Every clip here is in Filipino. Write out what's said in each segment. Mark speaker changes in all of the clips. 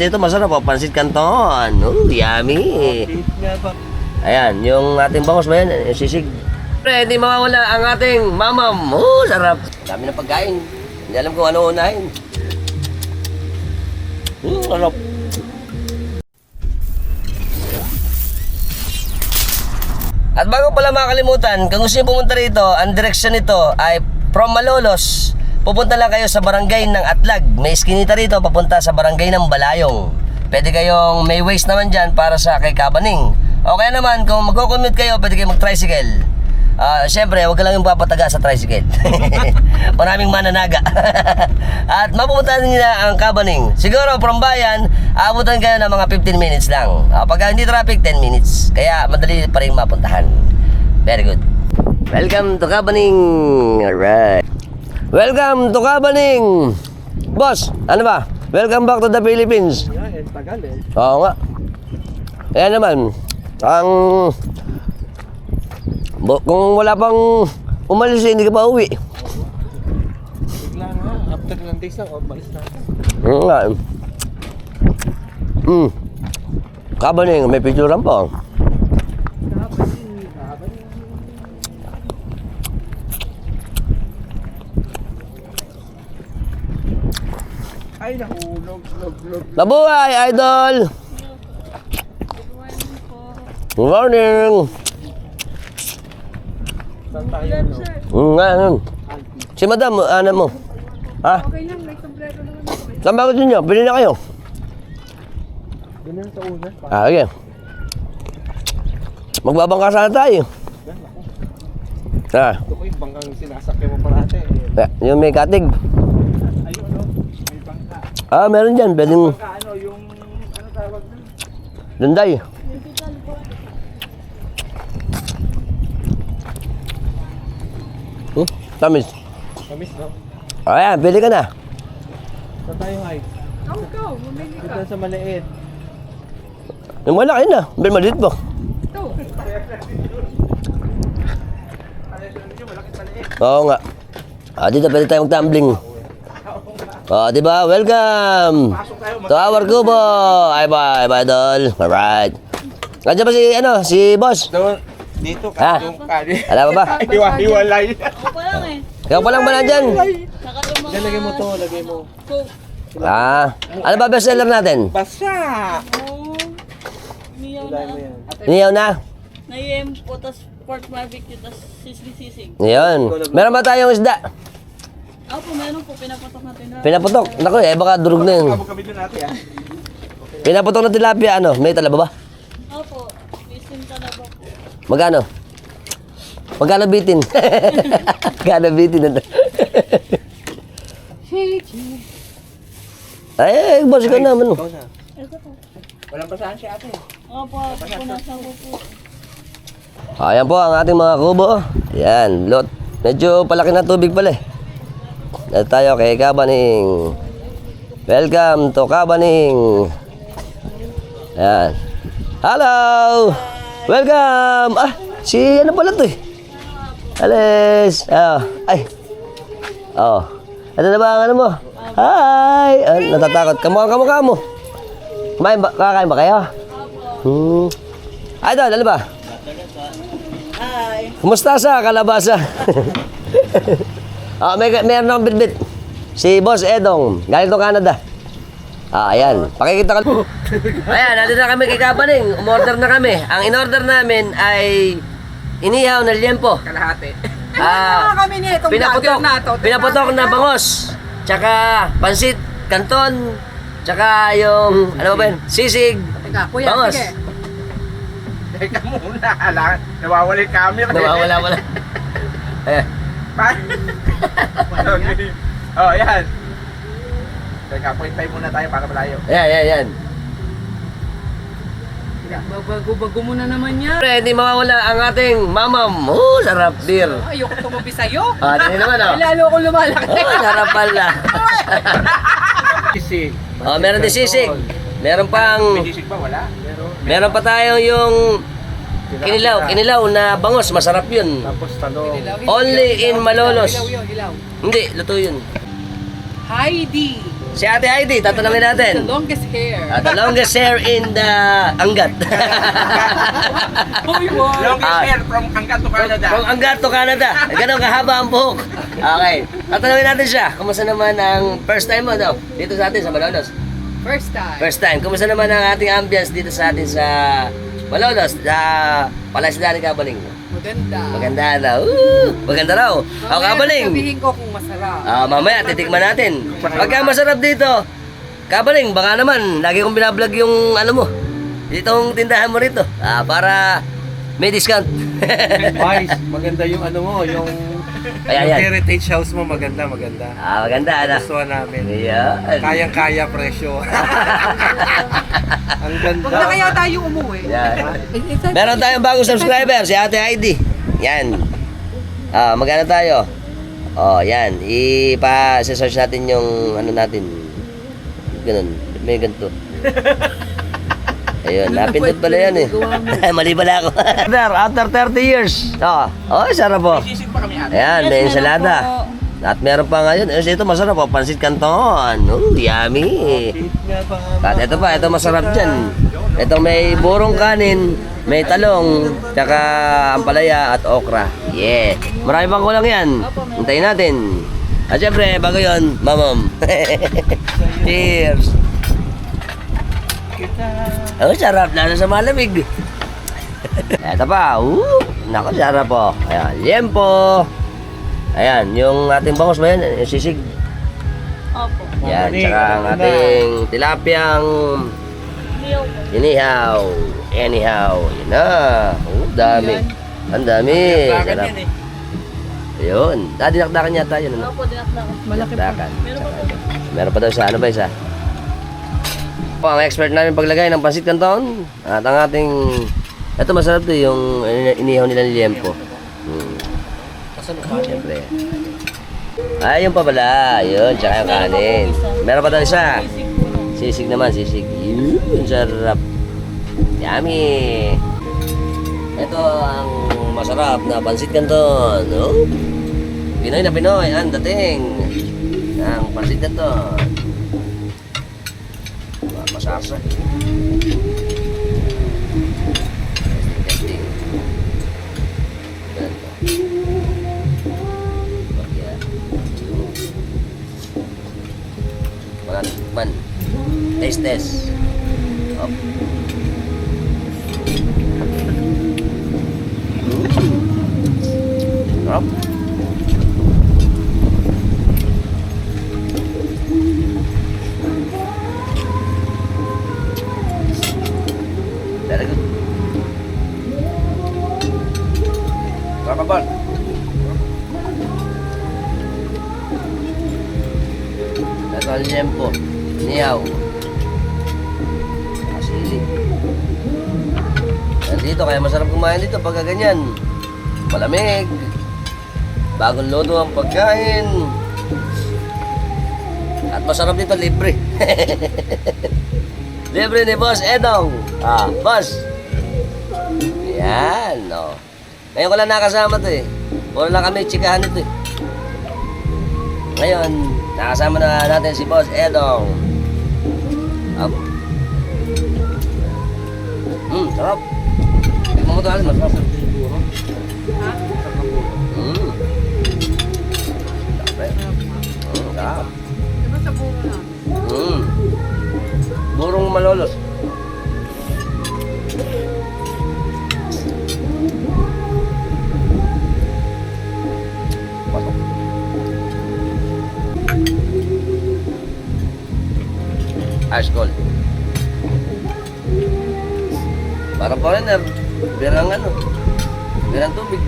Speaker 1: Ito masarap po, pansit canton. Yummy. Ayan, yung ating bangos ba yan? Yung sisig. Pre, hindi mawawala ang ating mamam. Sarap. Dami ng pagkain. Hindi alam kung ano unahin. Sarap. At bago pala makalimutan, kung gusto nyo pumunta rito, ang direksyon nito ay from Malolos. Pupunta lang kayo sa barangay ng Atlag. May iskinita rito papunta sa barangay ng Balayong. Pwede kayong may waste naman dyan para sa kay Kabaning. O kaya naman, kung magko-commute kayo, pwede kayong mag-tricycle. Siyempre, huwag ka lang yung papataga sa tricycle. Maraming mananaga. At mapupuntahan nyo na ang Kabaning. Siguro, from bayan, aabutan kayo ng mga 15 minutes lang. Pag hindi traffic, 10 minutes. Kaya madali pa rin mapuntahan. Very good. Welcome to Kabaning. Alright. Welcome to Kabaning. Boss, ano ba? Welcome back to the Philippines.
Speaker 2: Yeah, tagal eh.
Speaker 1: Oo nga. Kaya naman, kung wala pang umalis, hindi ka pa uwi.
Speaker 2: Bigla nga, after ng days lang, malis na.
Speaker 1: Oo nga. Kabaning, may picturean pa.
Speaker 2: Ay, nahulog.
Speaker 1: Mabuhay, idol! Good morning!
Speaker 2: Saan tayo?
Speaker 1: Nga. Si madam, ano mo? Ha?
Speaker 3: Okay lang, may sombrero naman ako.
Speaker 1: Saan ba gusto nyo? Pili na kayo.
Speaker 2: Doon na sa una.
Speaker 1: Okay. Magbabangka sana tayo.
Speaker 2: Ito ko yung bangkang sinasakyan mo parate.
Speaker 1: Yung may katig.
Speaker 2: Ayun, no? May bangka.
Speaker 1: Meron dyan. Pwedeng
Speaker 2: Bangka, yung, ano tawag na?
Speaker 1: lunday. Tamis.
Speaker 2: Kamis, no?
Speaker 1: Ayan, pili ka na.
Speaker 2: Saan tayo, Hay?
Speaker 3: Go, mamili ka.
Speaker 2: Dito sa maliit.
Speaker 1: Yung malaki na. Pero maliit po.
Speaker 3: Ito.
Speaker 1: Oo nga. Dito pwede tayong tumbling. Diba? Welcome to our kubo. Ay ba, idol. Alright. Nandiyan ba si boss?
Speaker 2: Doon, dito
Speaker 1: Ha?
Speaker 2: ka, doon ka.
Speaker 1: Alam mo ba?
Speaker 2: Hiwa-hiwalay.
Speaker 3: Ako pa lang eh.
Speaker 1: Ikaw pa lang ba nandyan?
Speaker 3: Saka yung mga...
Speaker 2: Lagay mo to, lagay mo.
Speaker 3: Coke.
Speaker 1: Ano ba bestseller natin?
Speaker 2: Basta!
Speaker 3: Oh. Niyaw
Speaker 2: Lagay mo
Speaker 3: na.
Speaker 2: yan.
Speaker 1: Niyaw na.
Speaker 3: Nayem po, tas pork barbecue, tas sisig.
Speaker 1: Yun. Meron ba tayong isda?
Speaker 3: Opo, meron po, pinapatok natin na.
Speaker 1: Pinaputok. Naku, baka durog na yun.
Speaker 2: Kabog kami doon natin, ha?
Speaker 1: Pinaputok na tilapia, may talaba ba?
Speaker 3: Opo, isin ka na ba po?
Speaker 1: Magkano? Magkano bitin? Magkano bitin? Ay, boss ka naman.
Speaker 2: Ikaw na.
Speaker 3: Ito po.
Speaker 2: Walang basahan si ate.
Speaker 3: Opo, punasan ko po.
Speaker 1: Ayan po ang ating mga kubo. Ayan, lot. Medyo palaki na tubig pala eh. Dito tayo kay Kabaning. Welcome to Kabaning. Ayan. Hello! Welcome! Si ano pala to eh? Alis! Ito na ba ang ano mo? Hi! Natatakot. Kamukha mo. Kakain ba kayo? Idol, ano ba?
Speaker 3: Hi!
Speaker 1: Kumusta sa kalabasa? Meron akong bitbit. Si Boss Edong, galing to Canada. Ayan. Pakikita ka. Ayan, nandito na kami kay Kabaning. Umorder na kami. Ang in-order namin ay inihaw na liempo.
Speaker 2: Kalahati.
Speaker 3: kami niya itong
Speaker 1: Pinaputok na bangos. Tsaka pansit, canton. Tsaka yung, ano ba yun? Sisig.
Speaker 3: Teka, kuya,
Speaker 1: Bangos.
Speaker 3: sige.
Speaker 2: Teka muna, nawawala yung camera.
Speaker 1: Nawawala. Ayan.
Speaker 2: Okay. Oh, yan. Teka, point time muna tayo para malayo.
Speaker 1: Ayan.
Speaker 3: Bago muna naman yan.
Speaker 1: Siyempre, hindi mawawala ang ating mamam. Sarap beer.
Speaker 3: Ayoko tumabi sa'yo.
Speaker 1: Dali naman
Speaker 3: Lalo akong lumalaki.
Speaker 1: Sarap pala.
Speaker 2: Sisig.
Speaker 1: Meron din sisig. Meron pang,
Speaker 2: May sisig ba? Wala?
Speaker 1: meron pa tayong yung kinilaw na bangos. Masarap yun.
Speaker 2: Tapos talong.
Speaker 1: Only in Malolos.
Speaker 3: Ilaw.
Speaker 1: Hindi, luto yun.
Speaker 3: Heidi.
Speaker 1: Si Ate Heidi, tatanungin natin.
Speaker 3: The longest hair.
Speaker 1: The longest hair in the Angat.
Speaker 2: Longest hair from Angat to Canada.
Speaker 1: From Angat to Canada. Ganun kahaba ang buhok. Okay. Tatanungin natin siya. Kumusta naman ang first time mo daw? Dito sa atin sa Malolos.
Speaker 3: First time.
Speaker 1: First time. Kumusta naman ang ating ambience dito sa atin sa Malolos? Sa Palaisdaan ni Kabaling.
Speaker 3: Maganda.
Speaker 1: Maganda daw. Maganda raw. O Kabaling.
Speaker 3: Sabihin ko kung masarap.
Speaker 1: Mamaya titikman natin. Pagka masarap dito, Kabaling, baka naman, lagi kong binablog yung ano mo. Itong tindahan mo rito. Para may discount.
Speaker 4: Wise, maganda yung ano mo, yung
Speaker 1: Ayan, yan.
Speaker 4: heritage house mo, maganda.
Speaker 1: Maganda, ano?
Speaker 4: Gusto namin.
Speaker 1: Ayan.
Speaker 4: Kayang-kaya presyo. Ang ganda.
Speaker 3: Huwag na kaya tayo umuwi.
Speaker 1: Yan. Meron tayong bagong subscriber, si Ate Heidi. Yan. Magkano tayo? Yan. Ipa-search natin yung ano natin. Ganun. May ganito. Ayun, napindot pala yan eh. Mali pala ako. After 30 years. Sarap po.
Speaker 2: Sisig pa kami ate.
Speaker 1: Ayan, may ensalada. At meron pa ngayon. Ito masarap po. Pansit Canton. Yummy. At ito pa, ito masarap dyan. Ito may burong kanin, may talong, tsaka ampalaya at okra. Yeah. Marami pang kulang yan. Hintayin natin. At syempre, bago yun, mamam. Cheers. Sarap lalo sa malamig. Ito pa. Naku, sarap po. Ayan, liempo. Ayan, yung ating bangus ba yan? Yung sisig.
Speaker 3: Opo.
Speaker 1: Yan, tsaka ang ating tilapiyang inihaw. Anyhow. Yun na. Dami. Ang dami. Sarap. Ayun. Dinakdakan yata yun. Ano?
Speaker 3: Opo, dinakdakan. Malaki po.
Speaker 1: Dinakdakan.
Speaker 3: Meron pa po.
Speaker 1: Meron pa daw sa ano ba isa? Ang expert namin paglagay ng pansit canton. At ang ating... Ito masarap to yung inihaw nila ni Liempo. Siyempre. Yun pa pala. Yun, tsaka yung kanin. Meron pa daw isa. Sisig naman, sisig. Yun, sarap. Yummy! Ito ang masarap na pansit canton. Pinoy na Pinoy, ang dating ng pansit canton. Masarsa. Testing. Ganito. Bagya. Wala man. Test. Up. Sarap. Very good. Kakabal. Ito ang liempo. Niyaw. Asili. Dito, kaya masarap kumain dito pagka ganyan. Malamig. Bagong luto ang pagkain. At masarap dito, libre. Libre ni Boss Edong. Boss. Yan, no. Ngayon ko lang nakasama to eh. Puro lang kami chikahan nito eh. Ngayon, nakasama na natin si Boss Edong. Up. Sarap. Tignan mo ito alin, masarap. Sarap.
Speaker 3: Diba sa buo na?
Speaker 1: Burong Malolos. Pasok. Ice cold. Para foreigner. Birang ano. Birang tubig.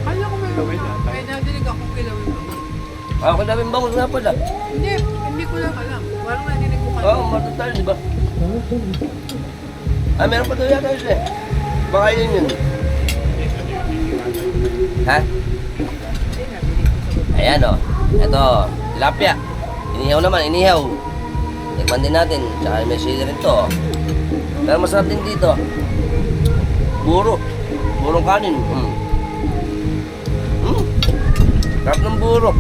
Speaker 3: Kala ko meron na. Kaya nadinig ako kilawin mo.
Speaker 1: Ako daming bangus nga pala.
Speaker 3: Hindi ko lang alam. Parang nadinig ko kayo.
Speaker 1: Oo, matatal, di ba? Meron pa doon yata siya. Baka yun. Ha? Ayan o. Ito, tilapia. Inihaw naman, inihaw. Tikman din natin. Tsaka may sili rin to. Pero masarap din dito. Buro. Burong kanin. Sarap ng buro.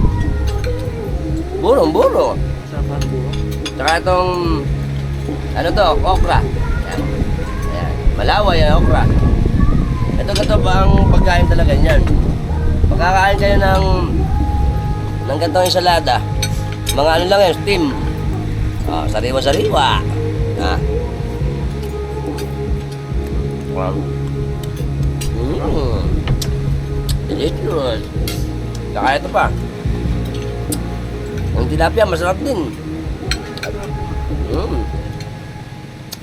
Speaker 1: Buro.
Speaker 4: Sarap ng buo.
Speaker 1: Tsaka itong, ano to, okra. Ayan. Ayan. Malaway ang okra. Ito ba ang pagkain talaga niyan? Pagkakain kayo ng ganitong ensalada, mga ano lang yan, steam. Sariwa-sariwa. Ha? Wow. Delicious. Saka ito pa. Ang tilapia, masarap din.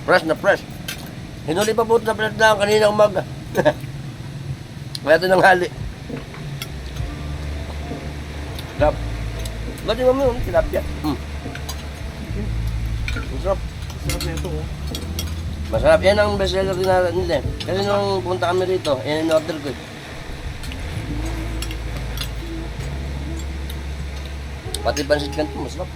Speaker 1: Fresh na fresh. Hinuli pa po sa plat lang kanina umaga. Kaya ito nang hali. Sarap. Gati mo yung tilapia. Masarap.
Speaker 4: Sarap na ito, oh.
Speaker 1: Masarap. Yan ang bestseller din natin nila. Kasi nung punta kami rito, yan yung order ko. Pati pansit kanto, masarap.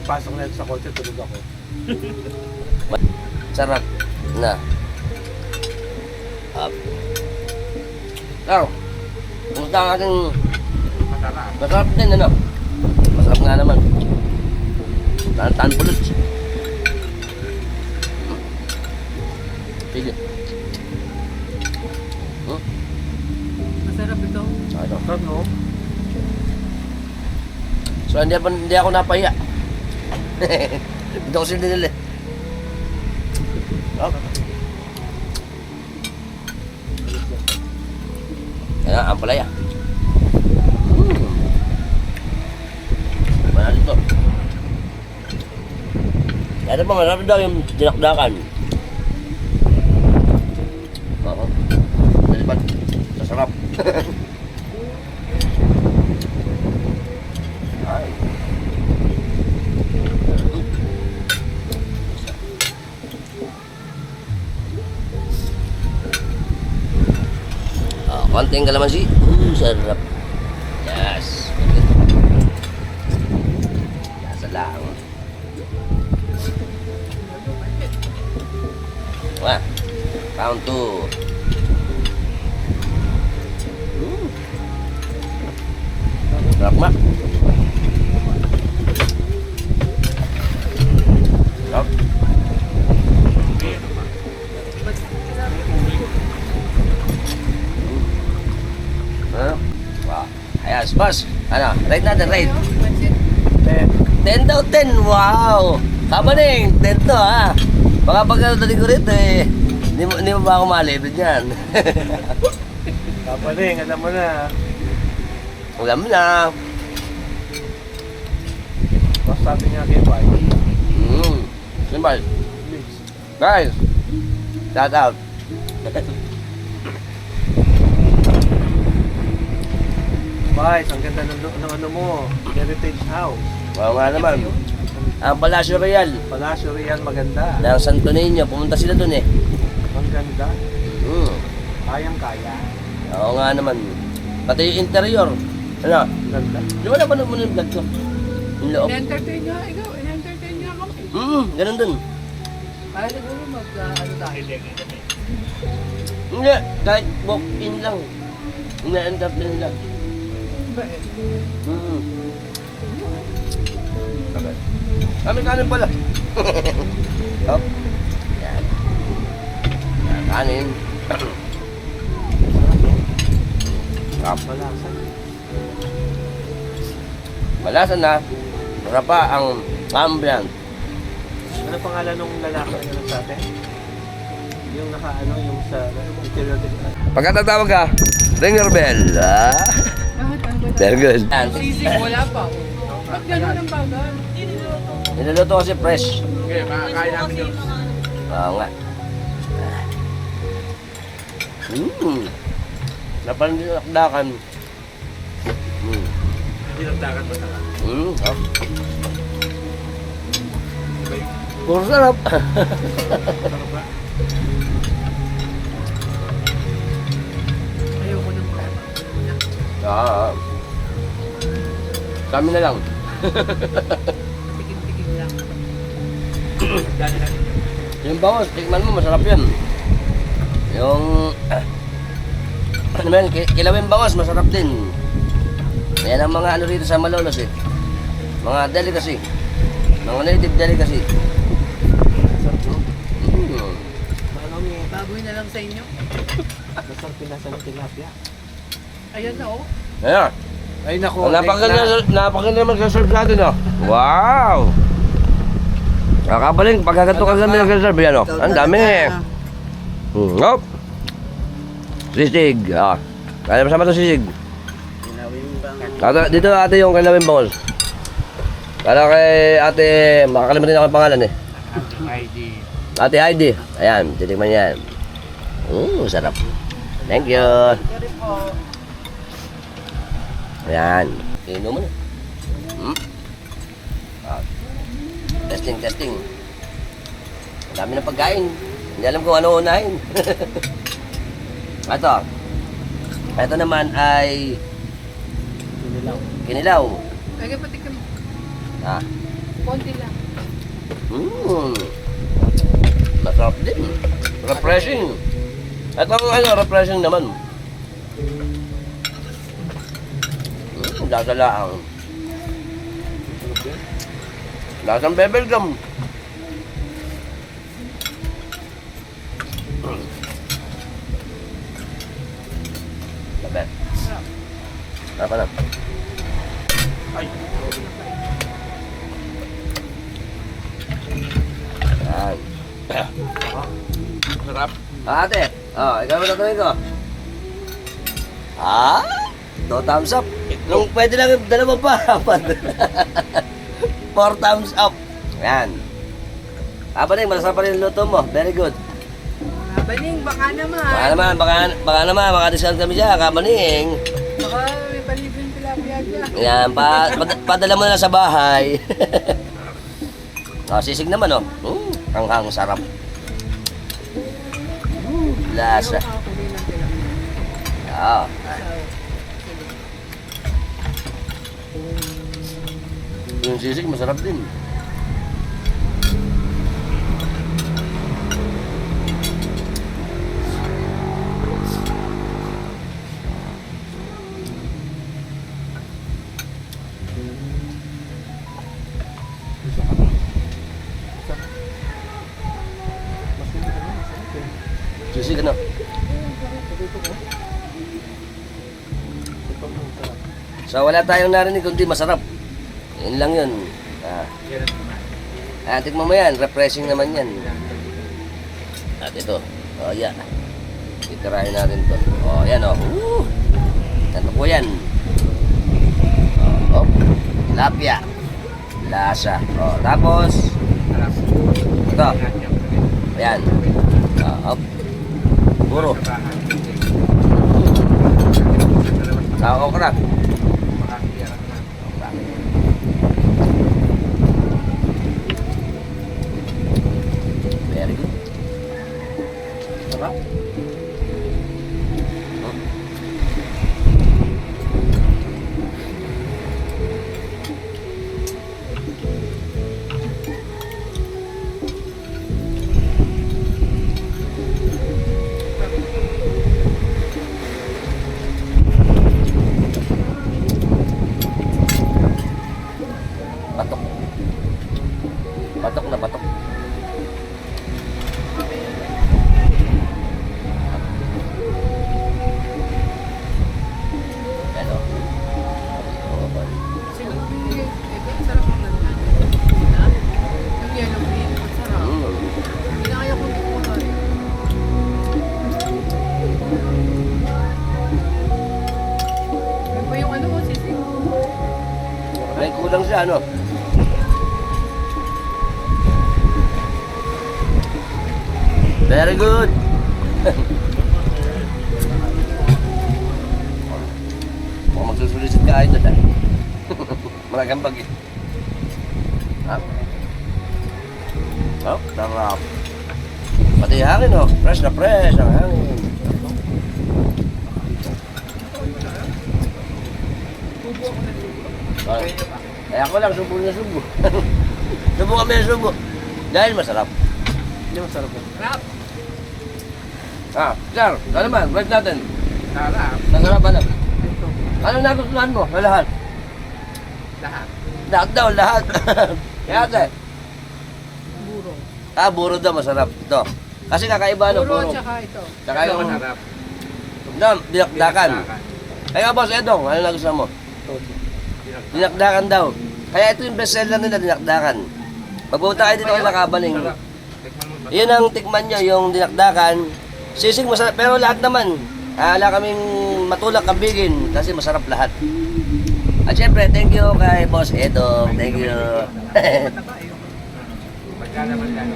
Speaker 4: Pasok na ito sa kotse, tulog ako.
Speaker 1: Sarap na. Up. Now, kumusta ang ating
Speaker 2: Masarap.
Speaker 1: masarap din, ano? Masarap nga naman. Tan pulot. Sige.
Speaker 3: Masarap ito.
Speaker 1: Ano?
Speaker 4: Sarap, no?
Speaker 1: So, hindi ako napahiya. Hindi ko sila nila. Okay. Ayan, ang palaya. Mana dito. Kaya pa, masarap daw yung dinakdakan. Oo. Nalipat. Masarap. Ay. Konting kalamansi. Sarap. Yes. Yasa lang. Wah. Round 2. Sarap mak. Sarap. Wow. Ayan, boss. Ano? Rate natin, rate. 10 daw 10. Wow. Kapaning, 10 to ha. Baka pagkataling ko rito eh. Hindi mo ba ako malibid yan?
Speaker 4: Kapaling, alam mo na.
Speaker 1: Alam mo na.
Speaker 4: Mas sabi niya kay Pai.
Speaker 1: Simple.
Speaker 4: Please.
Speaker 1: Guys, shout out.
Speaker 4: Pai, ang ganda ng ano mo. Heritage House.
Speaker 1: Wow nga naman. Ang Palacio Real
Speaker 4: Palacio Real, maganda.
Speaker 1: ng Santo Niño. Pumunta sila dun eh.
Speaker 4: Ang ganda. Kayang-kaya.
Speaker 1: Oo nga naman. Pati yung interior. Ano?
Speaker 4: Ang ganda.
Speaker 1: Di ba napanood mo na yung vlog ko? Yung loob.
Speaker 3: In-entertain nga, ikaw. In-entertain nga kami.
Speaker 1: Ganun dun.
Speaker 3: Kaya siguro ano tayo din.
Speaker 1: Hindi, kahit walk-in lang. Ina-entertain lang. Okay. Kami kanin pala. Hop. Yan. Yan, kanin. Sarap.
Speaker 4: Malasan.
Speaker 1: Malasan na. Sarap pa ang ambient.
Speaker 4: Ano pangalan nung lalaki na lang sa atin? Yung yung sa interior design.
Speaker 1: Pagkatatawag ka, ringer bell.
Speaker 3: Bakit? Ano ba?
Speaker 1: Very good.
Speaker 3: Sisig, wala pa. Ba't gano'n ang bagal?
Speaker 1: Niluluto kasi fresh.
Speaker 2: Okay, makakain namin yun.
Speaker 1: Oo nga. Napan din nakdakan.
Speaker 2: Dinagdagan mo sarap.
Speaker 1: Oh. Puro sarap.
Speaker 2: Sarap ba?
Speaker 3: Ayoko ng mga
Speaker 1: Ah. Kami na lang.
Speaker 3: tikim-tikim lang.
Speaker 2: Dali lang.
Speaker 1: Yung bangos, tikman mo, masarap yan. Yung... ano ba yan, kilawin bangos, masarap din. Yan ang mga ano rito sa Malolos eh. Mga delicacy. Mga native delicacy.
Speaker 3: Baboy na lang sa inyo.
Speaker 4: Masarap pinasa ng tilapia.
Speaker 3: Ayan na oh.
Speaker 1: Ayan.
Speaker 4: Ay naku.
Speaker 1: Napakaganda naman ka-serve natin oh. Wow! Kakabaling, pagkaganto kaganda nag-serve yan oh. Ang dami eh. Hop! Sisig. Ah. Kaya masama ito sisig. Dito ate yung kilawin bangos. Kala kay ate, makakalimutan ako yung pangalan eh.
Speaker 2: ID.
Speaker 1: Ate Heidi. Ayan, titikman yan. Sarap. Thank you.
Speaker 3: Sorry po.
Speaker 1: Ayan. Inom mo na. Testing. Ang dami ng pagkain. Hindi alam kung ano unahin. Ito naman ay kinilaw.
Speaker 3: Lagay patikim.
Speaker 1: Ah.
Speaker 3: Konti lang.
Speaker 1: Masarap din. Refreshing. Ito ang refreshing naman. Lasa laang. Lasang bebel gum. Sabi. Apa na?
Speaker 2: Ay.
Speaker 1: Yan.
Speaker 2: Sarap.
Speaker 1: Ate, ikaw mo natuloy ko. 2 thumbs up. Nung pwede lang yung dalawa pa. 4 thumbs up. Yan. Kabaning, masasarap pa rin yung luto mo. Very good.
Speaker 3: Baling, baka naman.
Speaker 1: Baka naman, maka-discount kami dyan. Kabaning.
Speaker 3: Baka may palibing tilapia dyan.
Speaker 1: Yan, padala mo na sa bahay. Sisig naman, oh. Hanghang sarap. Lasa. Oo. Yung sisig, masarap din. Sisig ano? So wala tayong narinig kundi masarap. Yun lang yun. Tikman mo yan. Refreshing naman yan. At ito. Yan. Itirahin natin to. Yan Ano po yan? Tilapia. Lasa. Tapos ito. Ayan. Puro. Sa okra. Very good. Sarap. Batok na batok. Ano?
Speaker 3: Ito, sarap ng ganda. Yung yellow green, masarap. Pinakaya ko dito ko rin. Yan pa yung ano mo, sisig.
Speaker 1: May kulang siya, ano? Very good. Kung magsusulisit ka, ito dahil. Malagang bagi. Ah. Oh, sarap. Pati hangin oh, fresh na fresh ang hangin. Ah, eh ako lang, subo na subo. Subo kami na subo. Dahil masarap.
Speaker 4: Hindi masarap yan.
Speaker 3: Sarap.
Speaker 1: Ah, sir, ano naman, bread natin.
Speaker 2: Sarap.
Speaker 1: Masarap ano?
Speaker 2: Ito.
Speaker 1: Ano nagustuhan mo sa lahat?
Speaker 2: Lahat.
Speaker 1: Lahat daw, lahat. Kaya ate,
Speaker 3: Buro.
Speaker 1: buro daw masarap. Ito. Kasi kakaiba ano,
Speaker 3: Buro
Speaker 1: buro.
Speaker 3: tsaka ito.
Speaker 1: Tsaka
Speaker 2: Ito
Speaker 1: yung,
Speaker 2: masarap.
Speaker 1: dinakdakan. Kaya boss, Edong, ano nagustuhan mo?
Speaker 4: Todo.
Speaker 1: Dinakdakan daw. Kaya ito yung bestseller nila, dinakdakan. Pagpunta kayo dito kay Nakabaling.
Speaker 2: Sarap. Tikman mo ba?
Speaker 1: Yun ang tikman nyo, yung dinakdakan. Sisig masarap, pero lahat naman. Wala kaming matulak kabigin kasi masarap lahat. At syempre, thank you kay Boss Edong. Thank you.
Speaker 2: Magkalaman lang.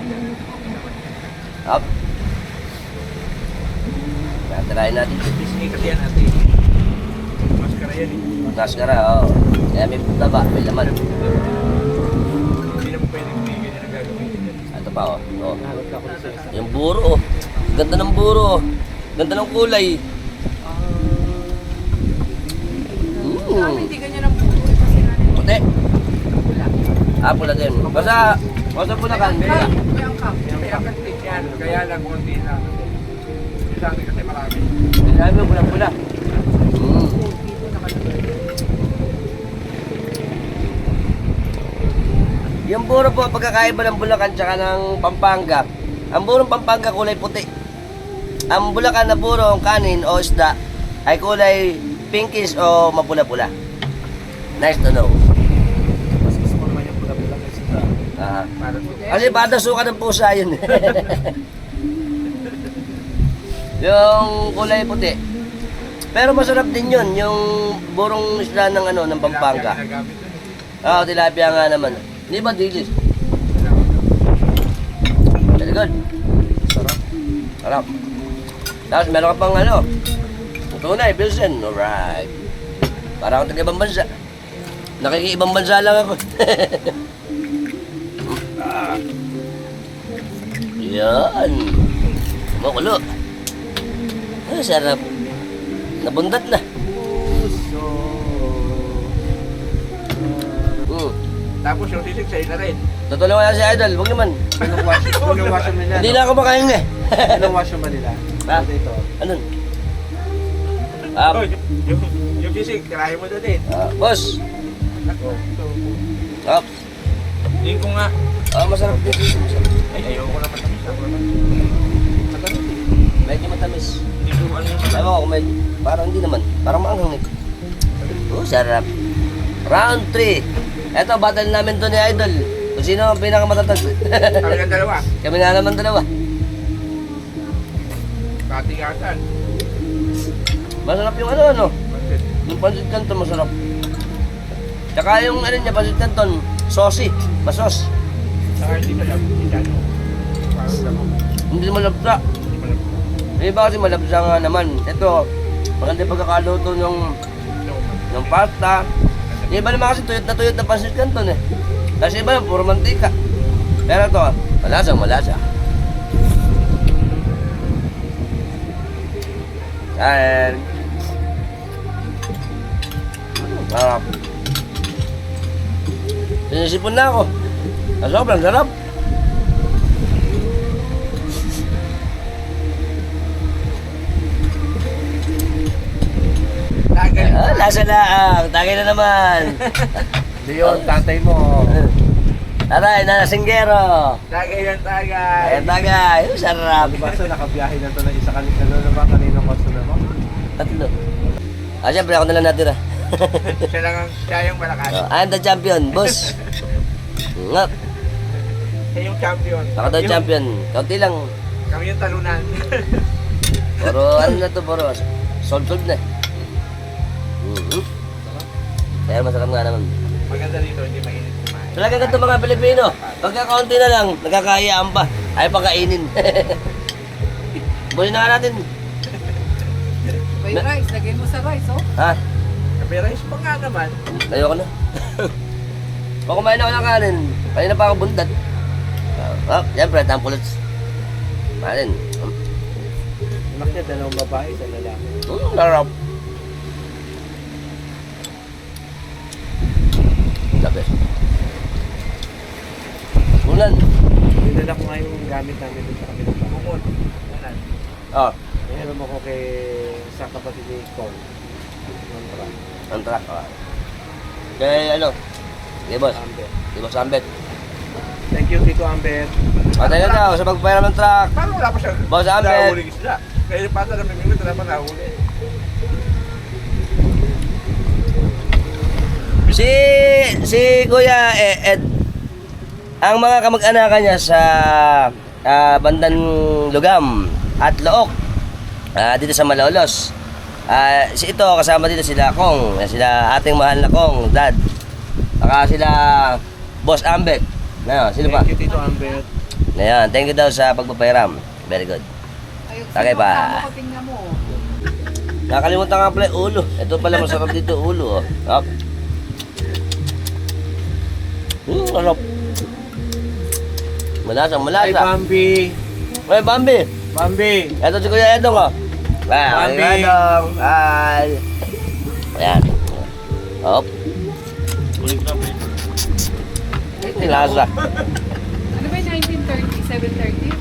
Speaker 1: Up. Tirahin natin.
Speaker 2: Disney kasi yan ate. Maskara yan eh.
Speaker 1: Naskara, oo. Kaya may taba, may laman.
Speaker 2: Hindi naman pwedeng bigyan na gagawin yan.
Speaker 1: Ito pa, oh. Oh.
Speaker 4: Nahalap ka ko sa isa.
Speaker 1: Yung buro, oh. Ganda ng buro, oh. Ganda ng kulay.
Speaker 3: Sa amin, hindi ganyan ang buro. Kasi nanin.
Speaker 1: Puti.
Speaker 3: Wala.
Speaker 1: Pula din. Basta pula kan.
Speaker 3: May ang cup.
Speaker 2: May akatik yan. Kaya lang konti lang. Sa atin kasi marami.
Speaker 1: Dami mo pula.
Speaker 3: Dito nakalagay.
Speaker 1: Yung buro po, pagkakaiba ng Bulacan tsaka ng Pampanga, ang burong Pampanga kulay puti. Ang Bulacan na burong kanin o isda ay kulay pinkish o mapula-pula. Nice to know.
Speaker 4: Mas gusto ko naman yung pula-pula kasi sa...
Speaker 1: Ah.
Speaker 2: Para
Speaker 1: Kasi bata suka ng pusa yun. Yung kulay puti. Pero masarap din yun, yung burong isda ng ano ng Pampanga.
Speaker 2: Ginagamit yun.
Speaker 1: Oo, tilapia nga naman. Hindi ba dilis? Very good.
Speaker 4: Sarap.
Speaker 1: Sarap. Tapos meron ka pang ano, tunay, Pilsen. Alright. Para akong taga-ibang bansa. Nakikiibang bansa lang ako. Yan. Makulo. Ah, sarap. Nabundat na.
Speaker 4: Puso.
Speaker 2: Tapos yung sisig sa'yo na rin.
Speaker 1: Tutulungan na si Idol. Huwag naman.
Speaker 4: Pinuwash mo nila.
Speaker 1: Hindi na ako makain eh.
Speaker 4: Pinuwash mo Manila.
Speaker 1: Ha?
Speaker 4: Dito.
Speaker 1: Anun? Ah,
Speaker 2: Oh, yung sisig, tirahin mo doon din.
Speaker 1: boss. Ah,
Speaker 2: Hindi ko nga.
Speaker 1: masarap din.
Speaker 2: Ay, ayoko naman ng isa. Matamis.
Speaker 1: Medyo matamis.
Speaker 2: Hindi ko ano yung
Speaker 1: Ewan ko kung medyo. Parang hindi naman. Parang maanghang eh. Oh, sarap. Round 3. Eto, battle namin to ni Idol. Kung sino ang pinakamatatag.
Speaker 2: Kami ng dalawa.
Speaker 1: Kami nga naman dalawa.
Speaker 2: Katigasan.
Speaker 1: Masarap yung ano. Yung pancit canton masarap. Tsaka yung ano niya, pancit canton, saucy. Masos.
Speaker 2: Saka hindi ka lang. Hindi ka ano. Parang lamang.
Speaker 1: Hindi malabsa.
Speaker 2: Hindi mo lang.
Speaker 1: Yung iba kasi malabsa nga naman. Ito, maganda yung pagkakaluto ng pasta. Yung iba naman kasi tuyot na pancit canton eh. Kasi iba puro mantika. Pero ito, malasa. And sarap. Sinisipon na ako. Sobrang sarap.
Speaker 2: Tagay.
Speaker 1: Lasa laang. Tagay na naman.
Speaker 4: Leon, tatay mo.
Speaker 1: Aray, nanasinggero.
Speaker 2: Tagay ng tagay.
Speaker 1: Ayan tagay. Sarap.
Speaker 4: Di ba so nakabiyahe na to ng isa kanina? Ano na ba? Kaninong customer mo?
Speaker 1: Tatlo. Siyempre ako na lang natira.
Speaker 2: Siya lang ang siya yung malakas.
Speaker 1: I'm the champion, boss. Ngap.
Speaker 2: Siya yung champion.
Speaker 1: Ako daw champion. Kaunti lang.
Speaker 2: Kami yung talunan.
Speaker 1: Puro ano na to, puro solve na. Kaya masarap nga naman.
Speaker 2: Maganda dito, hindi mainit kumain.
Speaker 1: Talaga ganito mga Pilipino. Pagka kaunti na lang, nagkakahiyaan pa. Ay pagkainin. Bunin na nga natin.
Speaker 3: May rice. Lagay mo sa rice, oh.
Speaker 1: Ha?
Speaker 2: May rice pa nga naman.
Speaker 1: Ayoko na. Kung kumain ako ng kanin, kanina pa ako bundat. Siyempre, tampulots. Kanin.
Speaker 4: Anak niya, dalawang babae, sa lalaki.
Speaker 1: Sarap. The best. Ulan.
Speaker 4: Dinala ko nga yung gamit namin doon sa kabilang bahay.
Speaker 2: Bukod. Ulan.
Speaker 1: Oh,
Speaker 4: Mayroon ako kay sa kapatid ni Cole. Ng truck.
Speaker 1: ang truck. Kaya ano? Di boss.
Speaker 4: Amber.
Speaker 1: Di boss Ambet.
Speaker 4: Thank you, Tito Amber.
Speaker 1: Patay na daw sa pagpapayaram ng truck.
Speaker 2: Paano wala pa siya?
Speaker 1: Boss Ambet.
Speaker 2: Nahuli sila. Kaya yung pata na may minuto na pa nahuli.
Speaker 1: Si Kuya Ed, ang mga kamag-anakan niya sa bandang Lugam at Look, dito sa Malolos. Ito kasama dito sila Kong, sila ating mahal na Kong, Dad. Saka sila Boss Ambet. Sino pa?
Speaker 4: Thank you, Tito Amber.
Speaker 1: Ayan, thank you daw sa pagpapairam. Very good. Okay pa.
Speaker 3: Tingnan mo.
Speaker 1: Nakalimutan nga pala yung ulo. Ito pala masarap dito ulo. Oh. Sarap. Malasa,
Speaker 4: Ay,
Speaker 1: malasa.
Speaker 4: Bambi.
Speaker 1: Ay, Bambi.
Speaker 4: Bambi.
Speaker 1: Ito si Kuya Edong, oh.
Speaker 4: Bambi.
Speaker 1: Kuya Edong. Ay. Ayan. Hop. Lasa.
Speaker 3: Ano ba yung 1930? 730?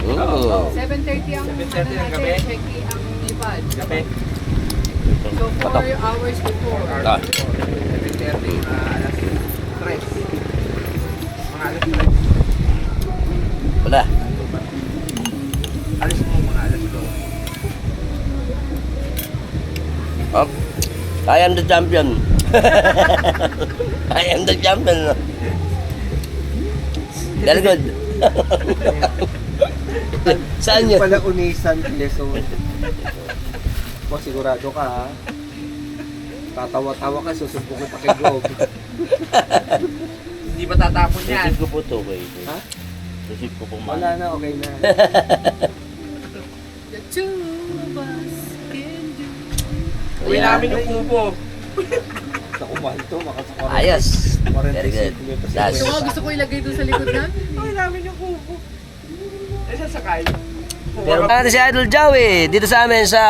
Speaker 3: 7:30 ang
Speaker 2: 7:30 ng gabi.
Speaker 3: Checky ang lipad.
Speaker 2: Gabi.
Speaker 3: So 4 hours before.
Speaker 1: Ah.
Speaker 2: 7:30, alas 3. Mga alas 3.
Speaker 1: Wala.
Speaker 2: Alis mo mga alas 2.
Speaker 1: Hop. I am the champion. I am the champion. Very good. Saan yun?
Speaker 4: Pala Unisan, Quezon. O, sigurado ka ha. Tatawa-tawa ka, susubukin pa kay Gob.
Speaker 2: Hindi ba tatapon yan?
Speaker 5: Receive ko po ito kayo.
Speaker 4: Ha?
Speaker 5: Receive ko po
Speaker 4: Wala na, okay na.
Speaker 3: The two of us can do.
Speaker 2: Uwi namin yung kubo.
Speaker 4: Sa kumanto, makasakwa.
Speaker 1: Ayos. Very good. That's
Speaker 3: Ito nga gusto ko ilagay doon sa likod namin.
Speaker 2: Uwi namin yung kubo. Eh, sasakay.
Speaker 1: Pero natin si Idol Joey dito sa amin sa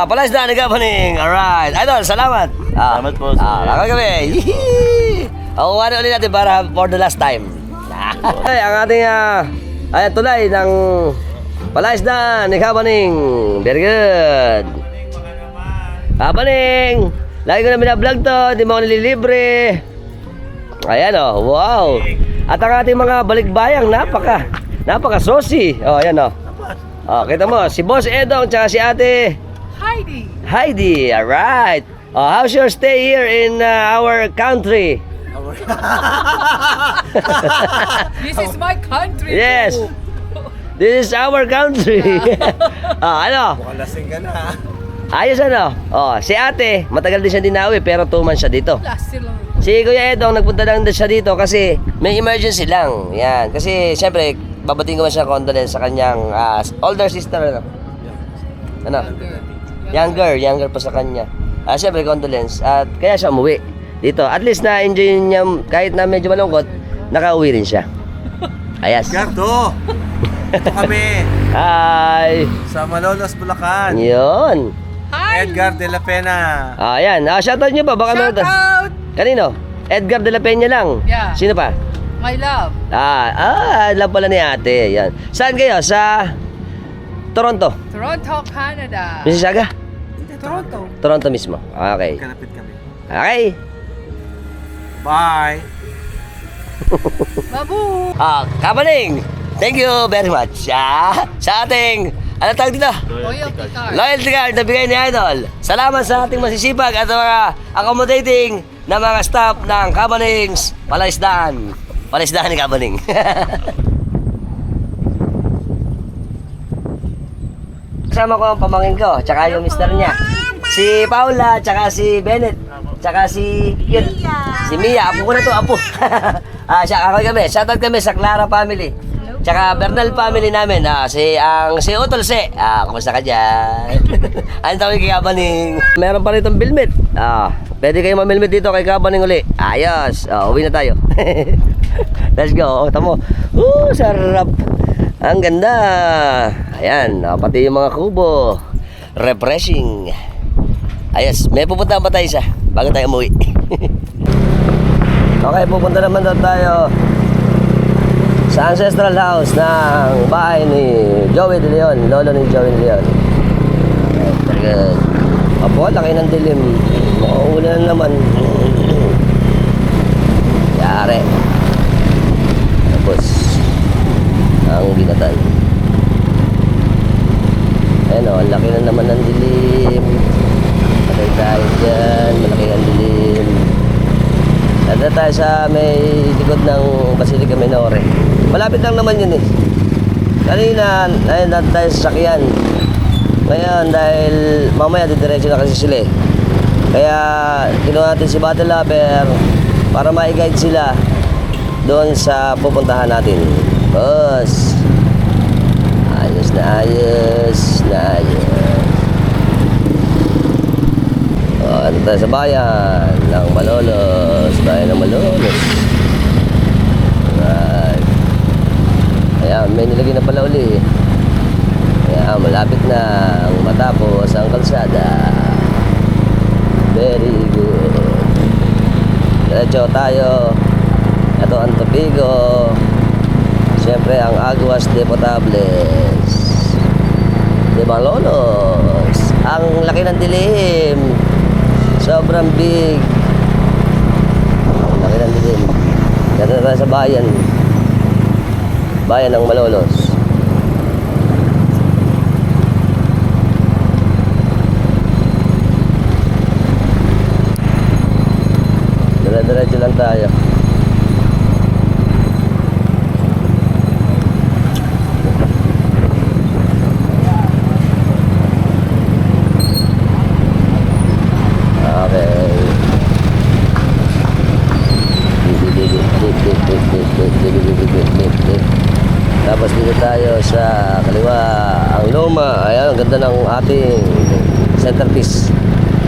Speaker 1: Palais na Nagapaning. Alright. Idol, salamat.
Speaker 5: Salamat po, sir.
Speaker 1: Lakad kami. Kukuha ulit natin para for the last time. Ay, ang ating ayan, tulay ng Palais na Nagapaning. Very good. Kapaning. Lagi ko na binablog to. Hindi mo ako nililibre. Ayan oh. Wow. At ang ating mga balikbayang napaka sosi. Oh, ayan oh. Oh, kita mo, si Boss Edong tsaka si Ate Heidi. Alright. Oh, how's your stay here in our country?
Speaker 3: This is my country.
Speaker 1: Yes. This is our country. Oh, ano?
Speaker 4: Mukhang lasing ka na ha.
Speaker 1: Ayos ano? Oh, si Ate, matagal din siya dinawi pero 2 months siya dito.
Speaker 3: Last year lang.
Speaker 1: Si Kuya Edong nagpunta lang din siya dito kasi may emergency lang. Yan. Kasi siyempre, babating ko man siya condolence sa kanyang older sister. Ano? Younger pa sa kanya. Siyempre, condolence. At kaya siya umuwi dito. At least na-enjoy niya, kahit na medyo malungkot, nakauwi rin siya. Ayas.
Speaker 4: Gardo! Ito kami
Speaker 1: Hi!
Speaker 4: sa Malolos, Bulacan.
Speaker 1: Yun.
Speaker 3: Hi!
Speaker 4: Edgar de la Pena.
Speaker 1: Ayan. Shoutout nyo ba? Baka
Speaker 3: Shout out!
Speaker 1: Kanino? Edgar de la Peña lang.
Speaker 3: Yeah.
Speaker 1: Sino pa?
Speaker 3: My love.
Speaker 1: Alam pala ni Ate. Yan. Saan kayo? Sa Toronto.
Speaker 3: Toronto, Canada.
Speaker 1: Mississauga?
Speaker 3: Toronto.
Speaker 1: Toronto mismo. Okay.
Speaker 4: Kalapit kami.
Speaker 1: Okay.
Speaker 4: Bye!
Speaker 3: Babu!
Speaker 1: Kapaning, thank you very much sa ating, ano tawag dito?
Speaker 3: Loyalty card.
Speaker 1: Loyalty card na bigay ni Idol. Salamat sa ating masisipag at mga accommodating na mga staff ng Kapaning's Palaisdaan. Palaisdaan ni Kapaning. Kasama ko ang pamangkin ko, tsaka yung mister niya. Si Paula, tsaka si Bennett, tsaka si si Mia, apo ko na to, apo. Siya, ako kami, shoutout kami sa Clara family. Tsaka Bernal family namin, si Utolse. Kumusta ka dyan? Ano tawag kay Kapaning? Meron pa rin itong bilmet. Pwede kayo mamilmit dito kay Kabaning uli. Ayos. Uwi na tayo. Let's go. Tamo. Sarap. Ang ganda. Ayan, pati yung mga kubo. Refreshing. Ayos. May pupuntahan pa tayo isa bago tayo umuwi. Okay, pupunta naman daw tayo sa ancestral house ng bahay ni Joey De Leon, lolo ni Joey De Leon. Very good. Apo, laki ng dilim. Mauulan na naman. Yari. Tapos, ang ginatan. Ayan o, laki na naman ng dilim. Patay tayo dyan, malaki ang dilim. Nandito tayo sa may likod ng Basilica Minore. Malapit lang naman yun eh. Kanina, nandito tayo sa sakyan. Ngayon, dahil mamaya didiretso na kasi sila eh. Kaya, kinuha natin si Battle Lover para ma-guide sila doon sa pupuntahan natin. Boss! Ayos na ayos na ayos. Ano tayo sa bayan ng Malolos. Bayan ng Malolos. Right. Ayan, may nilagay na pala uli. Ayan, malapit na ang matapos ang kalsada. Very good. Diretso tayo. Ito ang Topigo. Siyempre ang Aguas de Potables de Malolos. Ang laki ng dilim. Sobrang big. Laki ng dilim. Dito na tayo sa bayan. Bayan ng Malolos. Diretso lang tayo. Tapos dito tayo sa kaliwa ang luma. Ayan, ang ganda ng ating centerpiece.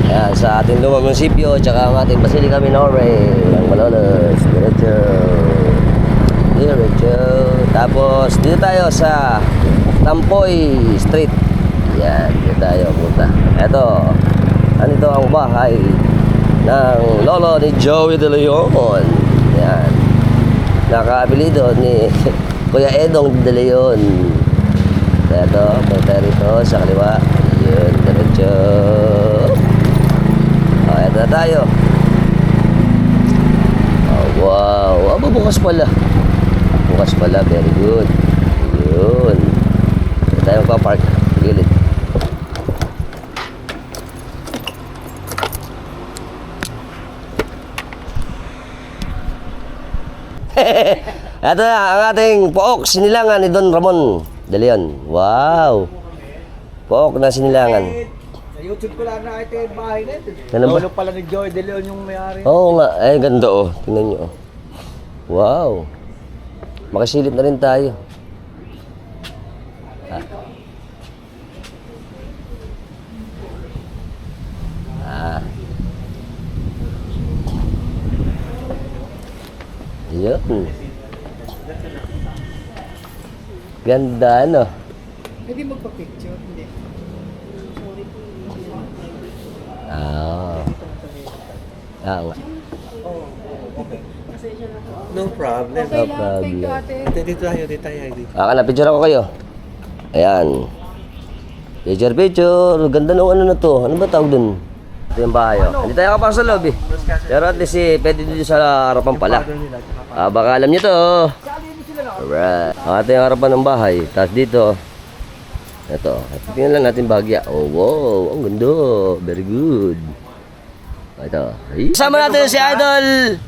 Speaker 1: Ayan, sa ating luma munisipyo tsaka ang ating Basilica Minore ang Malolos. Diretso. Tapos dito tayo sa Tampoy Street. Ayan, dito tayo punta. Ito, andito ang bahay ng lolo ni Joey De Leon. Ayan, nakaabilido ni Kuya Edong De Leon. Ito, punta rito sa kaliwa. Yun, diretso. Ito na tayo. Wow, bukas pala. Bukas pala, very good. Yun. Ito tayo magpa-park. Gilid. Ito na ang ating pook sinilangan ni Don Ramon De Leon. Wow. Pook na sinilangan.
Speaker 2: Sa YouTube ko lang nakita yung bahay na ito.
Speaker 1: Ganun ba?
Speaker 2: Lolo pala ni Joey De Leon yung may-ari.
Speaker 1: Oo nga. Ay, ganda oh. Tingnan nyo oh. Wow. Makasilip na rin tayo. Yun. Ganda, ano?
Speaker 3: Pwede magpa-picture? Hindi.
Speaker 1: Nga.
Speaker 4: No problem.
Speaker 3: Okay
Speaker 1: No
Speaker 3: lang, thank you
Speaker 1: problem.
Speaker 3: ate.
Speaker 4: Dito tayo.
Speaker 1: Picture ako kayo. Ayan. Picture. Ganda nung ano na to. Ano ba tawag dun? Ito yung bahay. Oh. Hindi tayo kapasok sa loob eh. Pero at least pwede dito sa harapan pala. Baka alam nyo to. Alright. Ito yung harapan ng bahay. Tapos dito. Ito. Tingnan lang natin bahagya. Oh, wow. Ang ganda. Very good. Ito. Kasama natin si Idol.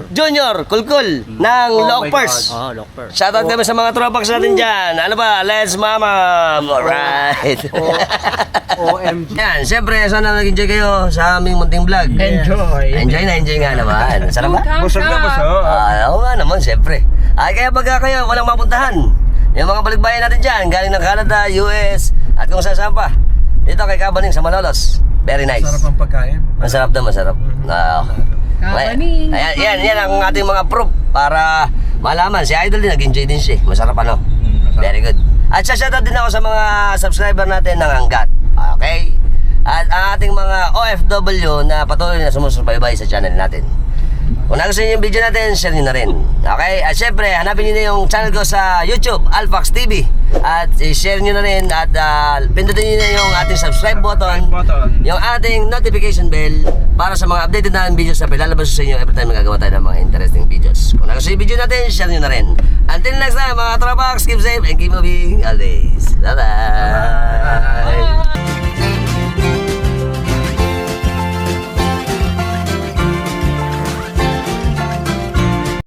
Speaker 1: Junior. Kulkul. Ng Lockpers.
Speaker 4: Lockpers.
Speaker 1: Shoutout kami sa mga tropax natin dyan. Ano ba? Let's mama. Alright.
Speaker 2: OMG.
Speaker 1: Yan. Siyempre, sana nag-enjoy kayo sa aming munting vlog. Enjoy nga naman. Sarap ba?
Speaker 2: Busog na busog.
Speaker 1: Oo nga naman, siyempre. Ay, kaya baga kayo, walang mapuntahan. Yung mga balikbayan natin dyan, galing ng Canada, US, at kung saan pa. Dito kay Kabaning sa Malolos. Very nice.
Speaker 2: Sarap ang pagkain.
Speaker 1: Masarap na masarap.
Speaker 3: Kabaning.
Speaker 1: Ayan, yan ang ating mga proof para malaman. Si Idol din, nag-enjoy din siya. Masarap ano. Very good. At shoutout din ako sa mga subscriber natin ng Hanggat. Okay? At ang ating mga OFW na patuloy na sumusubaybay sa channel natin. Kung nagustuhan niyo yung video natin, share niyo na rin. Okay? At syempre, hanapin niyo na yung channel ko sa YouTube, Alfax TV. At share niyo na rin at pindutin niyo na yung ating subscribe button, yung ating notification bell para sa mga updated na videos na pilalabas sa inyo every time magagawa tayo ng mga interesting videos. Kung nagustuhan yung video natin, share niyo na rin. Until next time, mga Tropax, keep safe and keep moving always. Bye-bye!